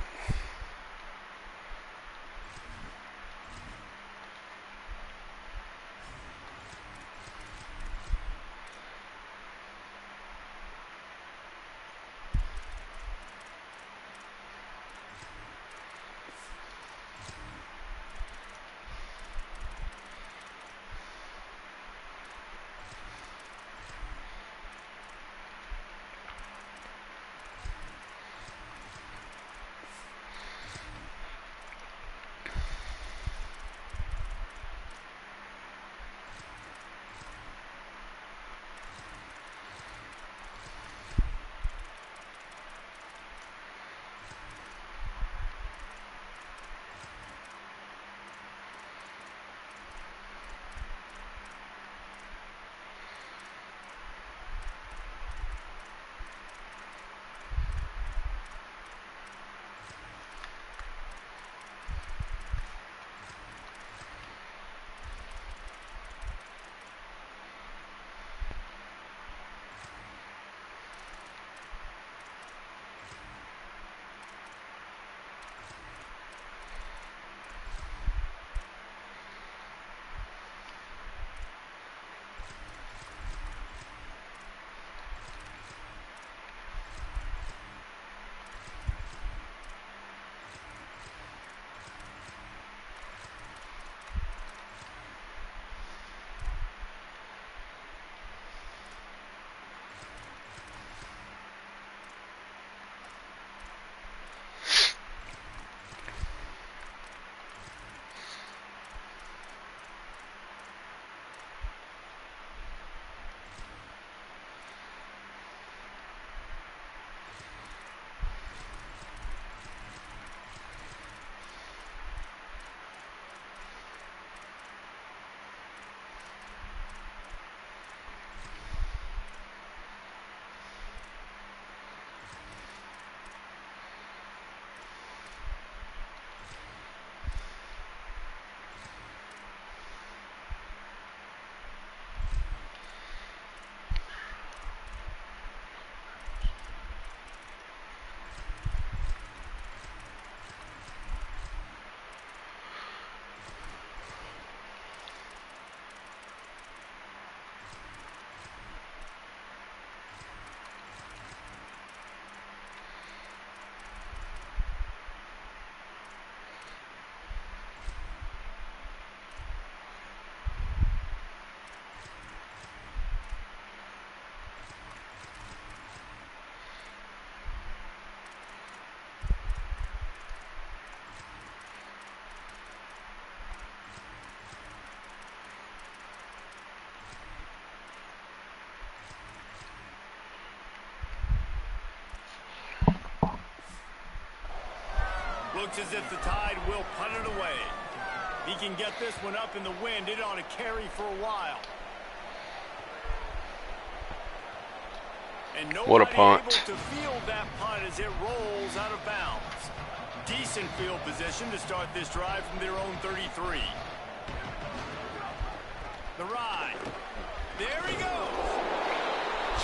Looks as if the Tide will punt it away. He can get this one up in the wind. It ought to carry for a while. And What a nobody punt. able to field that punt as it rolls out of bounds. Decent field position to start this drive from their own 33. The ride. There he goes.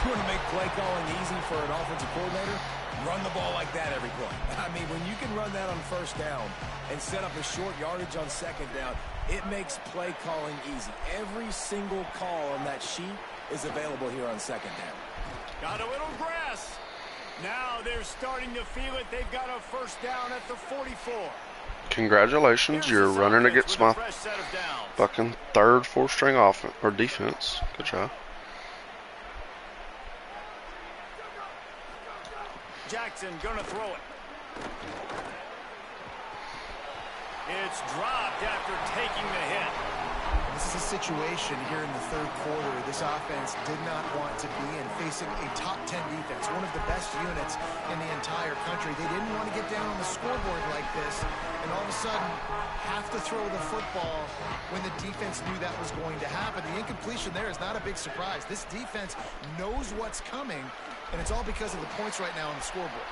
You want to make play calling easy for an offensive coordinator? Run the ball like that every play. I mean, when you can run that on first down and set up a short yardage on second down, it makes play calling easy. Every single call on that sheet is available here on second down. Got a little grass. Now they're starting to feel it. They've got a first down at the 44. Congratulations, you're Here's running offense against with my a fresh set of downs. fucking third, fourth string offense or defense. Good job. Jackson gonna throw it. It's dropped after taking the hit. This is a situation here in the third quarter this offense did not want to be in, facing a top 10 defense, one of the best units in the entire country. They didn't want to get down on the scoreboard like this and all of a sudden have to throw the football when the defense knew that was going to happen. The incompletion there is not a big surprise. This defense knows what's coming, and it's all because of the points right now on the scoreboard.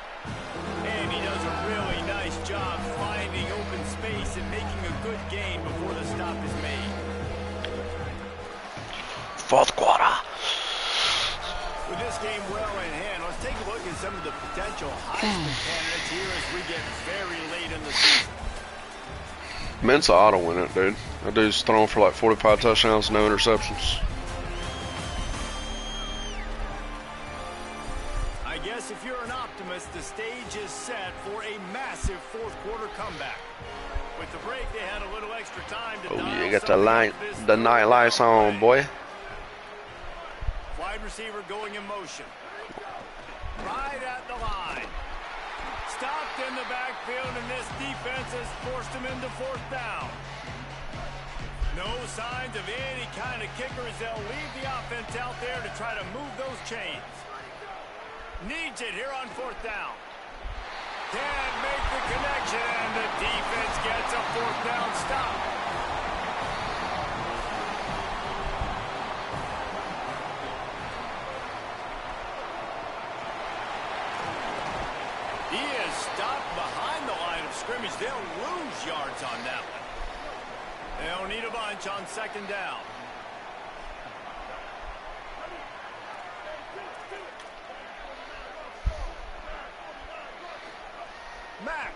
And he does a really nice job finding open space and making a good gain before the stop is made. Fourth quarter. With this game well in hand, let's take a look at some of the potential Heisman candidates here as we get very late in the season. Mensa ought to win it, dude. That dude's thrown for like 45 touchdowns, no interceptions. I guess if you're an optimist, the stage is set for a massive fourth quarter comeback. With the break, they had a little extra time to Oh dial yeah, got something up this the night third lights down on, play. boy. Wide receiver going in motion. Right at the line. Stopped in the backfield, and this defense has forced him into fourth down. No signs of any kind of kickers. They'll leave the offense out there to try to move those chains. Needs it here on fourth down. Can't make the connection, and the defense gets a fourth down stop. He is stopped behind the line of scrimmage. They'll lose yards on that one. They'll need a bunch on second down. Mack.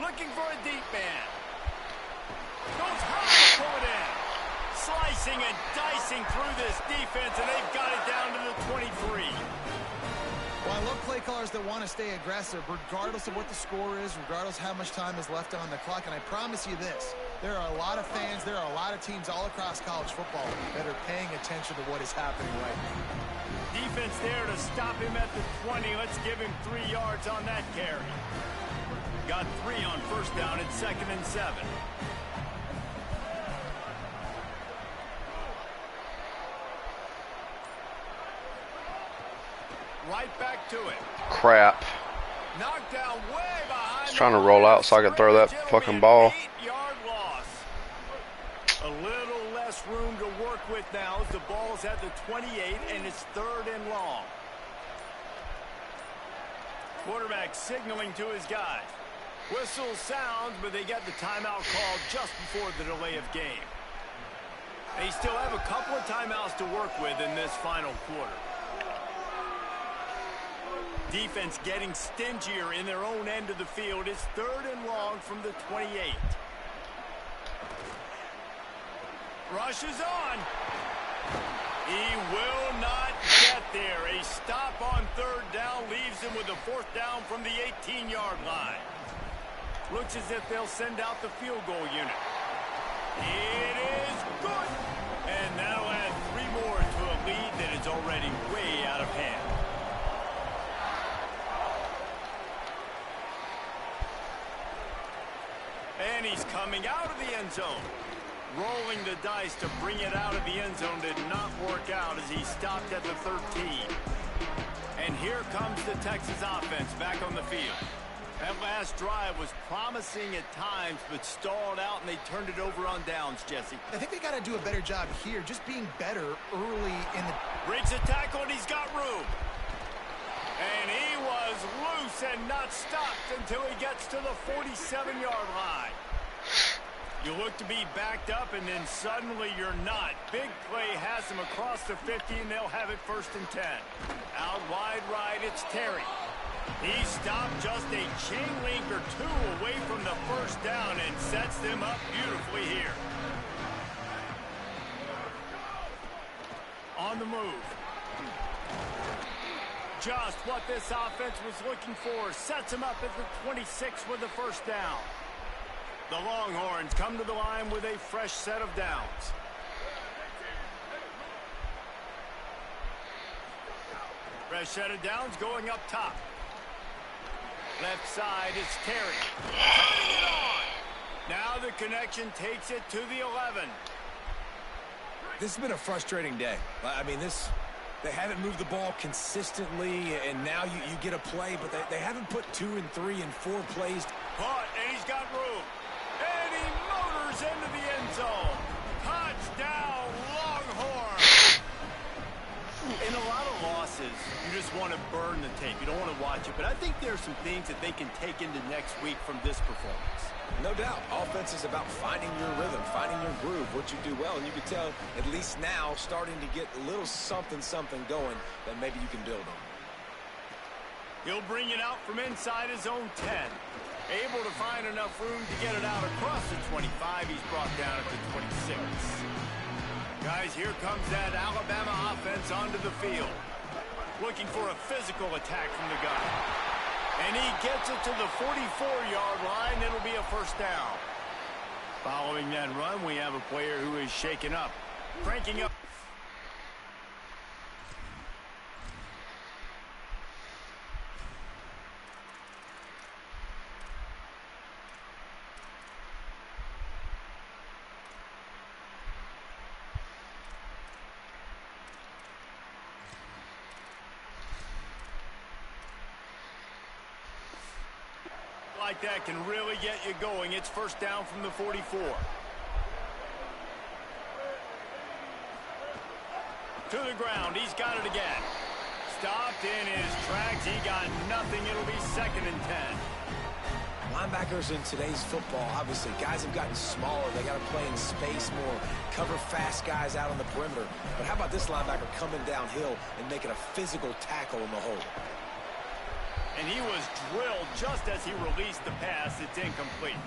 Looking for a deep man. Goes high to pull it in. Slicing and dicing through this defense, and they've got it down to the 23. Well, I love play callers that want to stay aggressive, regardless of what the score is, regardless how much time is left on the clock. And I promise you this, there are a lot of fans, there are a lot of teams all across college football that are paying attention to what is happening right now. Defense there to stop him at the 20. Let's give him 3 yards on that carry. Got 3 on first down at 2nd and 7. Right back to it. Crap. Knocked down way behind. I was trying to roll out so I could throw that fucking ball. 8-yard loss. A little less room to work with now as the ball's at the 28 and it's 3rd and long. Quarterback signaling to his guys. Whistle sounds, but they get the timeout called just before the delay of game. They still have a couple of timeouts to work with in this final quarter. Defense getting stingier in their own end of the field. It's 3rd and long from the 28. Rushes on. He will not get there. A stop on 3rd down leaves him with a 4th down from the 18-yard line. Looks as if they'll send out the field goal unit. It is good. And that'll add 3 more to a lead that is already way out of hand. And he's coming out of the end zone. Rolling the dice to bring it out of the end zone did not work out as he stopped at the 13. And here comes the Texas offense back on the field. That last last drive was promising at times, but stalled out, and they turned it over on downs, Jesse. I think they got to do a better job here, just being better early in the... Breaks a tackle, and he's got room. And he was loose and not stopped until he gets to the 47-yard line. You look to be backed up, and then suddenly you're not. Big play has him across the 50, and they'll have it 1st and 10. Out wide right, it's Terry. He stopped just a chain link or two away from the first down and sets them up beautifully here. On the move. Just what this offense was looking for. Sets him up at the 26 with the first down. The Longhorns come to the line with a fresh set of downs. Fresh set of downs going up top. Left side is Terry. Turning it on. Now the connection takes it to the 11. This has been a frustrating day. I mean, they haven't moved the ball consistently, and now you get a play, but they haven't put 2 and 3 and 4 plays. Caught, and he's got room. And he motors into the end zone. Touchdown, Longhorn. In a lot of losses, you just want to burn the tape. You don't want to watch it. But I think there are some things that they can take into next week from this performance. No doubt. Offense is about finding your rhythm, finding your groove, what you do well. And you can tell, at least now, starting to get a little something going that maybe you can build on. He'll bring it out from inside his own 10. Able to find enough room to get it out across the 25. He's brought down at the 26. Guys, here comes that Alabama offense onto the field. Looking for a physical attack from the guy. And he gets it to the 44-yard line. It'll be a first down. Following that run, we have a player who is shaken up. Cranking up. Like that can really get you going. It's first down from the 44. To the ground. He's got it again. Stopped in his tracks. He got nothing. It'll be 2nd and 10. Linebackers in today's football, obviously, guys have gotten smaller. They got to play in space more, cover fast guys out on the perimeter. But how about this linebacker coming downhill and making a physical tackle in the hole? And he was drilled just as he released the pass. It's incomplete.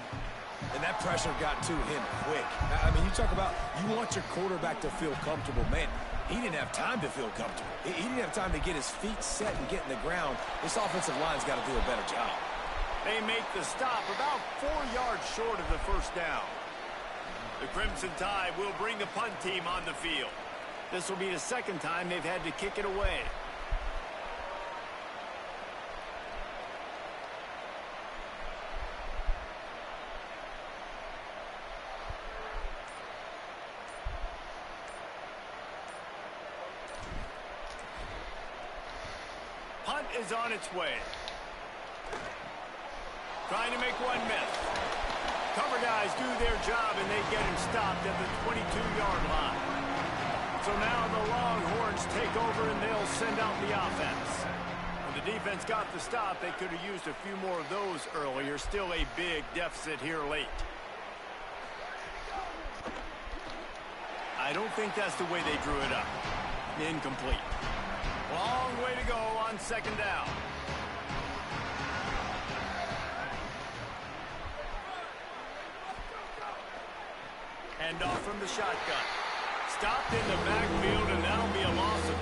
And that pressure got to him quick. I mean, you talk about you want your quarterback to feel comfortable. Man, he didn't have time to feel comfortable. He didn't have time to get his feet set and get in the ground. This offensive line's got to do a better job. They make the stop about 4 yards short of the first down. The Crimson Tide will bring the punt team on the field. This will be the 2nd time they've had to kick it away. Punt is on its way. Trying to make one miss. Cover guys do their job, and they get him stopped at the 22-yard line. So now the Longhorns take over, and they'll send out the offense. When the defense got the stop, they could have used a few more of those earlier. Still a big deficit here late. I don't think that's the way they drew it up. Incomplete. Long way to go on 2nd down. Hand off from the shotgun. Stopped in the backfield, and that'll be a loss of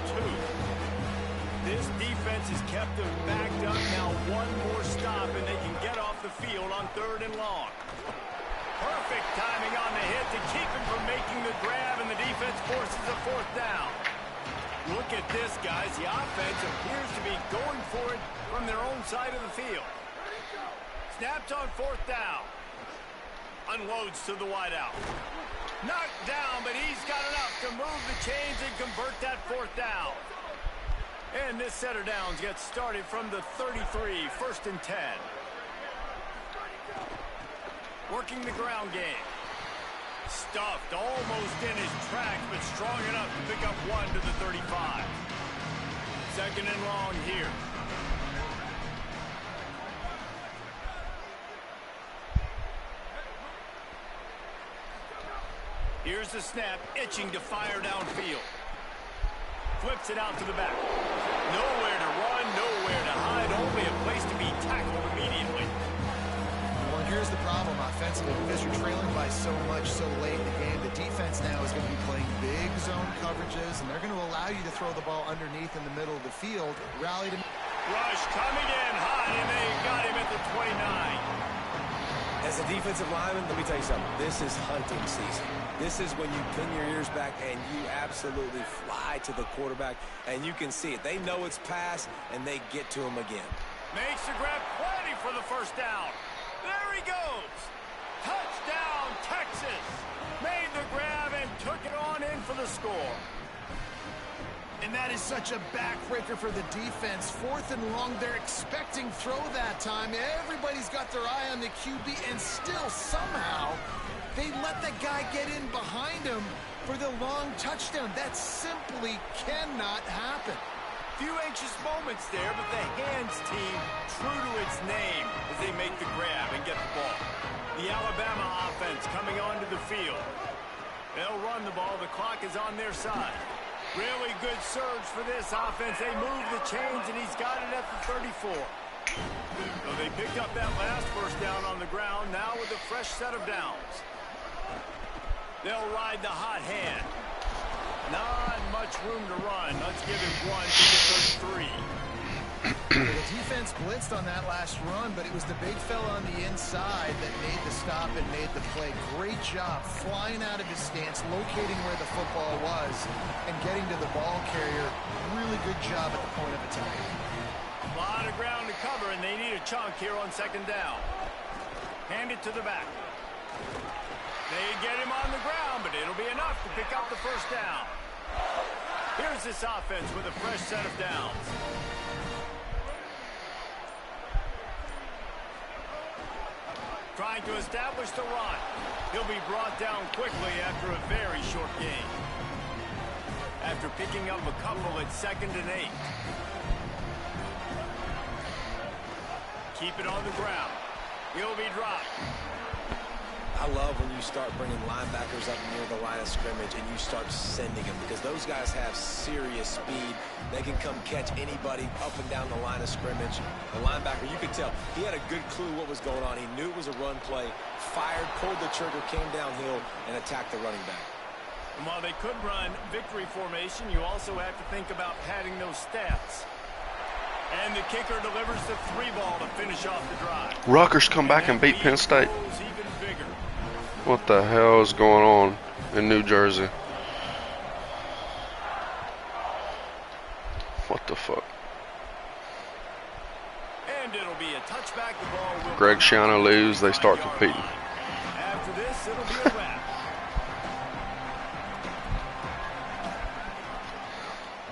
2. This defense has kept them backed up. Now one more stop, and they can get off the field on 3rd and long. Perfect timing on the hit to keep him from making the grab, and the defense forces a 4th down. Look at this, guys. The offense appears to be going for it from their own side of the field. Snapped on 4th down. Unloads to the wideout. Knocked down, but he's got enough to move the chains and convert that 4th down. And this set of downs gets started from the 33, 1st and 10. Working the ground game. Stuffed almost in his tracks, but strong enough to pick up 1 to the 35. Second and long here. Here's the snap, itching to fire downfield. Flips it out to the back. Nowhere to run, nowhere to hide, only a place to be tackled immediately. Well, here's the problem offensively, because you're trailing by so much so late in the game. The defense now is going to be playing big zone coverages, and they're going to allow you to throw the ball underneath in the middle of the field. Rally to... Rush coming in hot, and they got him at the 29. As a defensive lineman, let me tell you something. This is hunting season. This is when you pin your ears back and you absolutely fly to the quarterback, and you can see it. They know it's pass, and they get to him again. Makes the grab, plenty for the first down. There he goes. Touchdown, Texas. Made the grab and took it on in for the score. And that is such a backbreaker for the defense. 4th and long, they're expecting throw that time. Everybody's got their eye on the QB, and still somehow they let the guy get in behind him for the long touchdown. That simply cannot happen. Few anxious moments there, but the hands team true to its name as they make the grab and get the ball. The Alabama offense coming onto the field. They'll run the ball. The clock is on their side. Really good surge for this offense. They move the chains, and he's got it at the 34. So they picked up that last first down on the ground, now with a fresh set of downs. They'll ride the hot hand. Not much room to run. Let's give it 1 to the 33. The defense blitzed on that last run, but it was the big fella on the inside that made the stop and made the play. Great job flying out of his stance, locating where the football was, and getting to the ball carrier. Really good job at the point of attack. A lot of ground to cover, and they need a chunk here on second down. Hand it to the back. They get him on the ground, but it'll be enough to pick up the first down. Here's this offense with a fresh set of downs. Trying to establish the run. He'll be brought down quickly after a very short gain. After picking up a couple at 2nd and 8. Keep it on the ground. He'll be dropped. I love when you start bringing linebackers up near the line of scrimmage and you start sending them, because those guys have serious speed. They can come catch anybody up and down the line of scrimmage. The linebacker, you could tell, he had a good clue what was going on. He knew it was a run play, fired, pulled the trigger, came downhill, and attacked the running back. And while they could run victory formation, you also have to think about padding those stats. And the kicker delivers the 3-ball to finish off the drive. Rutgers come back and beat Penn State. What the hell is going on in New Jersey? What the fuck? And it'll be a touchback. The ball will Greg Schiano leaves, they start competing. After this, it'll be a wrap.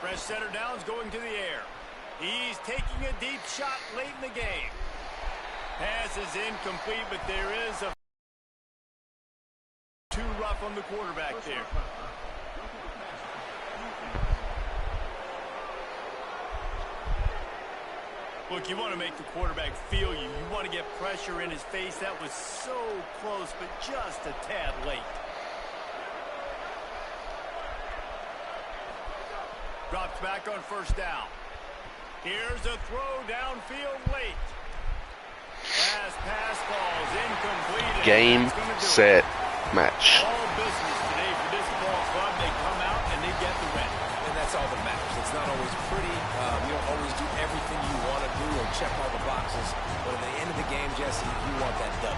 Fresh center downs going to the air. He's taking a deep shot late in the game. Pass is incomplete, but there is a too rough on the quarterback there. Look, you want to make the quarterback feel you. You want to get pressure in his face. That was so close, but just a tad late. Drops back on first down. Here's a throw downfield late. Last pass falls incomplete. Game, set, match. All business today for this ball club. They come out and they get the win. And that's all that matters. It's not always pretty. You don't always do everything you want to do or check all the boxes. But at the end of the game, Jesse, you want that W.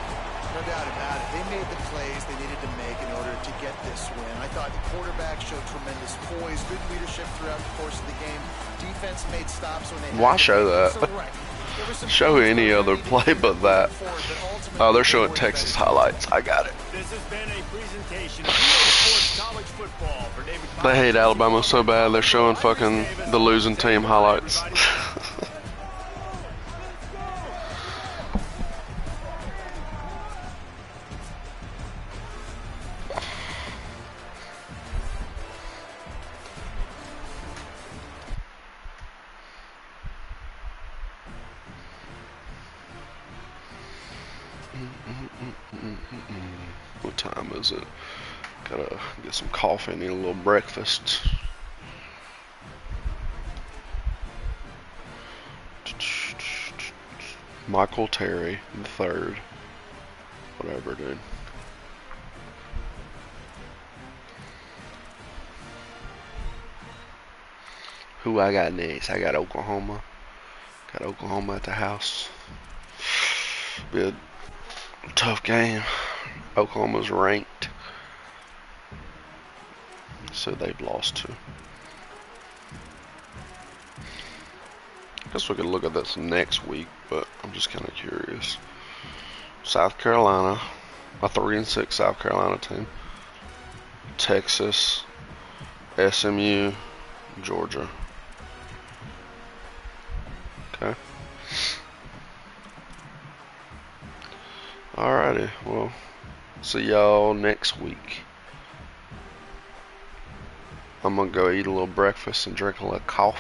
No doubt about it. They made the plays they needed to make in order to get this win. I thought the quarterback showed tremendous poise, good leadership throughout the course of the game. Defense made stops when they had Why to. show that? So, right. Show any other play but that. Oh, they're showing Texas highlights. I got it. This has been a presentation of Sports College Football for David. They hate Alabama so bad they're showing fucking the losing team highlights. What time is it? Gotta get some coffee and eat a little breakfast. Michael Terry the third. Whatever, dude. Who I got next? I got Oklahoma. Got Oklahoma at the house. Be a tough game. Oklahoma's ranked, so they've lost to. I guess we could look at this next week, but I'm just kind of curious. South Carolina, a 3-6 South Carolina team. Texas, SMU, Georgia. Okay. Alrighty, well, see y'all next week. I'm gonna go eat a little breakfast and drink a little coffee.